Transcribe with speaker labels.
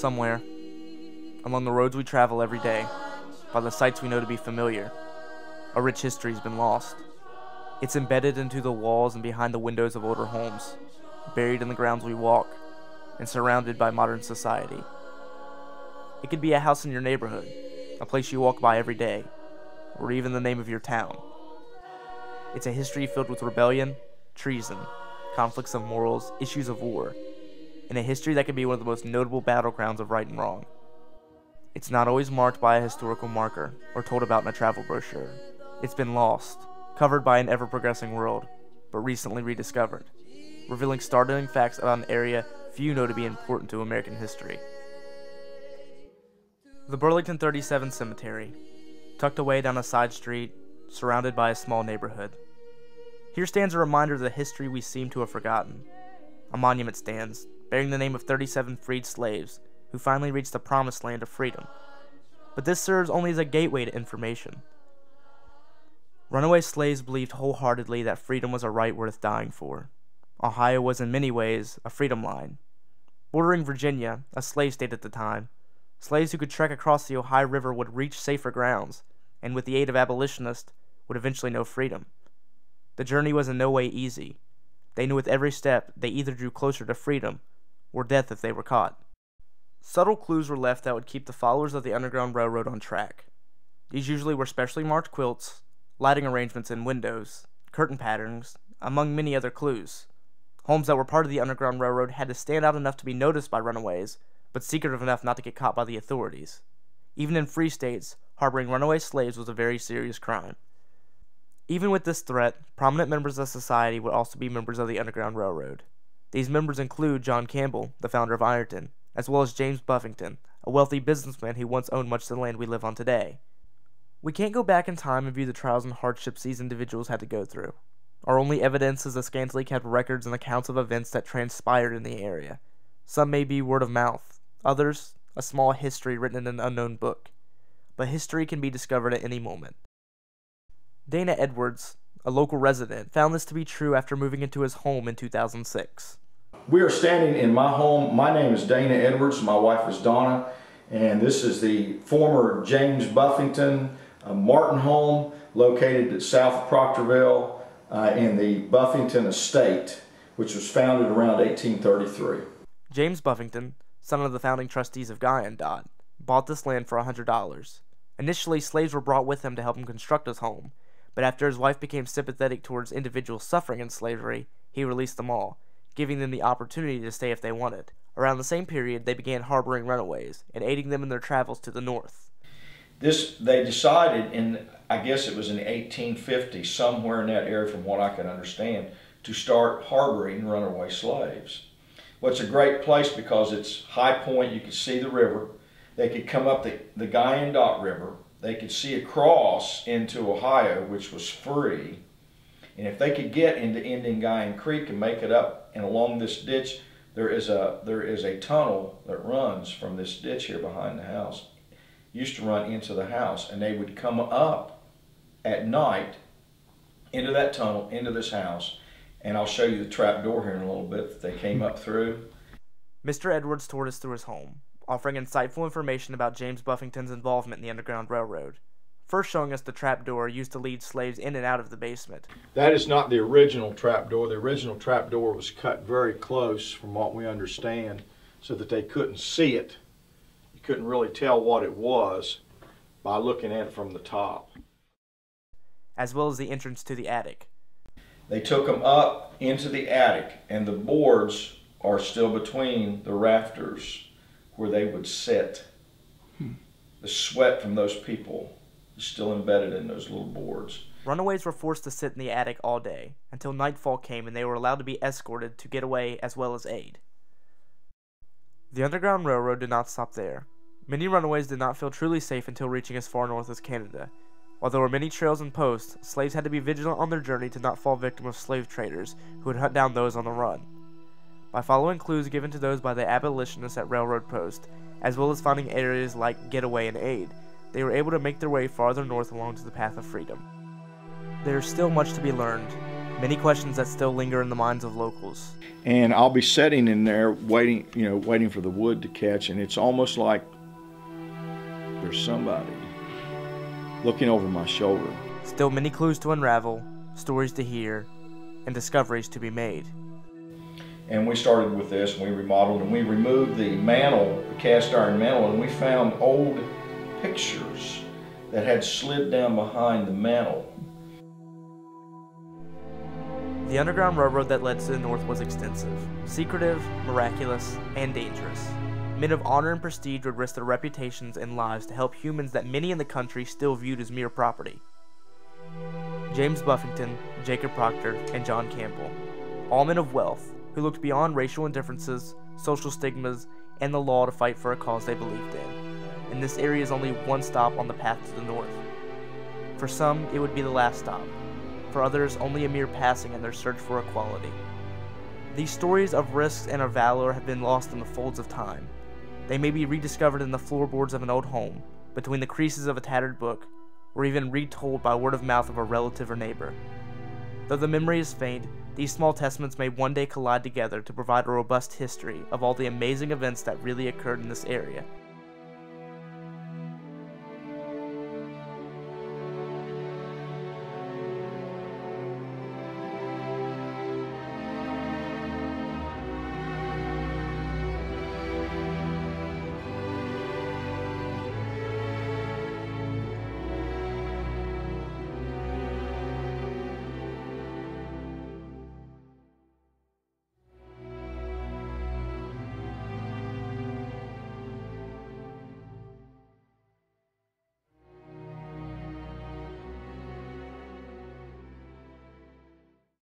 Speaker 1: Somewhere, along the roads we travel every day, by the sights we know to be familiar, a rich history has been lost. It's embedded into the walls and behind the windows of older homes, buried in the grounds we walk, and surrounded by modern society. It could be a house in your neighborhood, a place you walk by every day, or even the name of your town. It's a history filled with rebellion, treason, conflicts of morals, issues of war, and a history that can be one of the most notable battlegrounds of right and wrong. It's not always marked by a historical marker or told about in a travel brochure. It's been lost, covered by an ever-progressing world, but recently rediscovered, revealing startling facts about an area few know to be important to American history. The Burlington 37 Cemetery, tucked away down a side street, surrounded by a small neighborhood. Here stands a reminder of the history we seem to have forgotten. A monument stands, bearing the name of 37 freed slaves, who finally reached the promised land of freedom. But this serves only as a gateway to information. Runaway slaves believed wholeheartedly that freedom was a right worth dying for. Ohio was in many ways a freedom line. Bordering Virginia, a slave state at the time, slaves who could trek across the Ohio River would reach safer grounds, and with the aid of abolitionists, would eventually know freedom. The journey was in no way easy. They knew with every step they either drew closer to freedom, or death if they were caught. Subtle clues were left that would keep the followers of the Underground Railroad on track. These usually were specially marked quilts, lighting arrangements in windows, curtain patterns, among many other clues. Homes that were part of the Underground Railroad had to stand out enough to be noticed by runaways, but secretive enough not to get caught by the authorities. Even in free states, harboring runaway slaves was a very serious crime. Even with this threat, prominent members of society would also be members of the Underground Railroad. These members include John Campbell, the founder of Ironton, as well as James Buffington, a wealthy businessman who once owned much of the land we live on today. We can't go back in time and view the trials and hardships these individuals had to go through. Our only evidence is the scantily kept records and accounts of events that transpired in the area. Some may be word of mouth, others, a small history written in an unknown book. But history can be discovered at any moment. Dana Edwards, a local resident, found this to be true after moving into his home in 2006.
Speaker 2: We are standing in my home. My name is Dana Edwards, my wife is Donna, and this is the former James Buffington Martin home located south of Proctorville in the Buffington estate, which was founded around 1833.
Speaker 1: James Buffington, son of the founding trustees of Guyandotte, bought this land for $100. Initially, slaves were brought with him to help him construct his home, but after his wife became sympathetic towards individuals suffering in slavery, he released them all, giving them the opportunity to stay if they wanted. Around the same period, they began harboring runaways and aiding them in their travels to the north.
Speaker 2: They decided in, I guess it was in 1850, somewhere in that area from what I can understand, to start harboring runaway slaves. Well, it's a great place because it's high point, you could see the river. They could come up the Guyandotte River. They could see across into Ohio, which was free. And if they could get into Indian Guyan Creek and make it up and along this ditch, there is a tunnel that runs from this ditch here behind the house. Used to run into the house, and they would come up at night into that tunnel, into this house, and I'll show you the trap door here in a little bit that they came up through.
Speaker 1: Mr. Edwards toured us through his home, offering insightful information about James Buffington's involvement in the Underground Railroad. First showing us the trapdoor used to lead slaves in and out of the basement.
Speaker 2: That is not the original trapdoor. The original trapdoor was cut very close, from what we understand, so that they couldn't see it. You couldn't really tell what it was by looking at it from the top.
Speaker 1: As well as the entrance to the attic.
Speaker 2: They took them up into the attic, and the boards are still between the rafters where they would sit. The sweat from those people is still embedded in those little boards.
Speaker 1: Runaways were forced to sit in the attic all day, until nightfall came and they were allowed to be escorted to get away as well as aid. The Underground Railroad did not stop there. Many runaways did not feel truly safe until reaching as far north as Canada. While there were many trails and posts, slaves had to be vigilant on their journey to not fall victim of slave traders who would hunt down those on the run. By following clues given to those by the abolitionists at railroad posts, as well as finding areas like getaway and aid, they were able to make their way farther north along to the path of freedom. There is still much to be learned, Many questions that still linger in the minds of locals.
Speaker 2: And I'll be sitting in there waiting, waiting for the wood to catch, and it's almost like there's somebody looking over my shoulder.
Speaker 1: Still many clues to unravel, stories to hear, and discoveries to be made.
Speaker 2: And we started with this, and we remodeled, and we removed the mantle, the cast iron mantle, and we found old pictures that had slid down behind the mantle.
Speaker 1: The Underground Railroad that led to the north was extensive, secretive, miraculous, and dangerous. Men of honor and prestige would risk their reputations and lives to help humans that many in the country still viewed as mere property. James Buffington, Jacob Proctor, and John Campbell, all men of wealth, who looked beyond racial indifferences, social stigmas, and the law to fight for a cause they believed in. And this area is only one stop on the path to the north. For some, it would be the last stop. For others, only a mere passing in their search for equality. These stories of risks and of valor have been lost in the folds of time. They may be rediscovered in the floorboards of an old home, between the creases of a tattered book, or even retold by word of mouth of a relative or neighbor. Though the memory is faint, these small testaments may one day collide together to provide a robust history of all the amazing events that really occurred in this area.